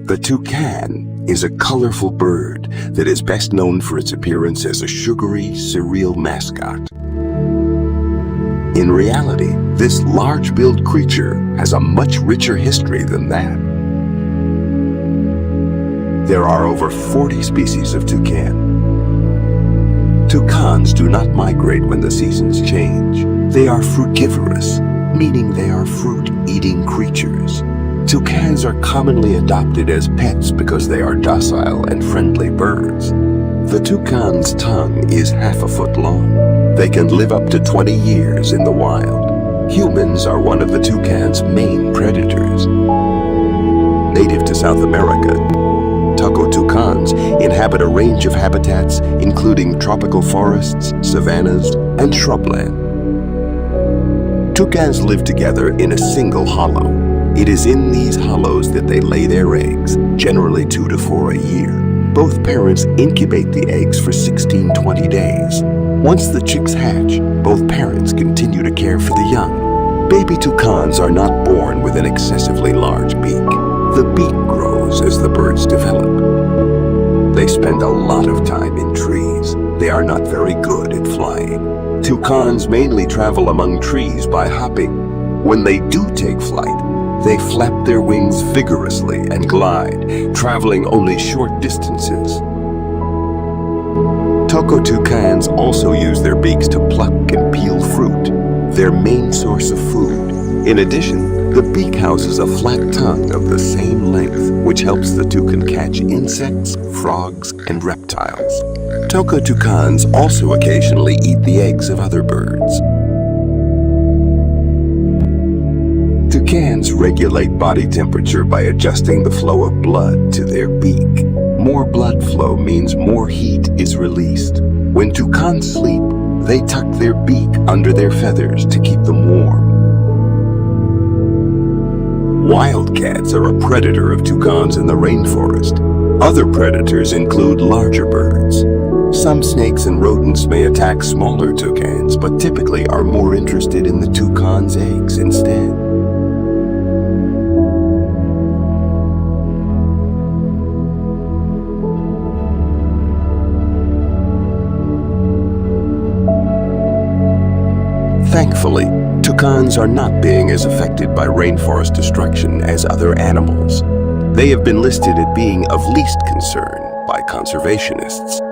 The toucan is a colorful bird that is best known for its appearance as a sugary, surreal mascot. In reality, this large-billed creature has a much richer history than that. There are over 40 species of toucan. Toucans do not migrate when the seasons change. They are frugivorous, meaning they are fruit-eating creatures. Toucans are commonly adopted as pets because they are docile and friendly birds. The toucan's tongue is half a foot long. They can live up to 20 years in the wild. Humans are one of the toucan's main predators. Native to South America, toucans inhabit a range of habitats, including tropical forests, savannas, and shrubland. Toucans live together in a single hollow. It is in these hollows that they lay their eggs, generally 2 to 4 a year. Both parents incubate the eggs for 16-20 days. Once the chicks hatch, both parents continue to care for the young. Baby toucans are not born with an excessively large beak. The beak grows as the birds develop. They spend a lot of time in trees. They are not very good at flying. Toucans mainly travel among trees by hopping. When they do take flight, they flap their wings vigorously and glide, traveling only short distances. Toucans also use their beaks to pluck and peel fruit, their main source of food. In addition, the beak houses a flat tongue of the same length, which helps the toucan catch insects, frogs, and reptiles. Toucans also occasionally eat the eggs of other birds. Toucans regulate body temperature by adjusting the flow of blood to their beak. More blood flow means more heat is released. When toucans sleep, they tuck their beak under their feathers to keep them warm. Wildcats are a predator of toucans in the rainforest. Other predators include larger birds. Some snakes and rodents may attack smaller toucans, but typically are more interested in the toucan's eggs instead. Thankfully, toucans are not being as affected by rainforest destruction as other animals. They have been listed as being of least concern by conservationists.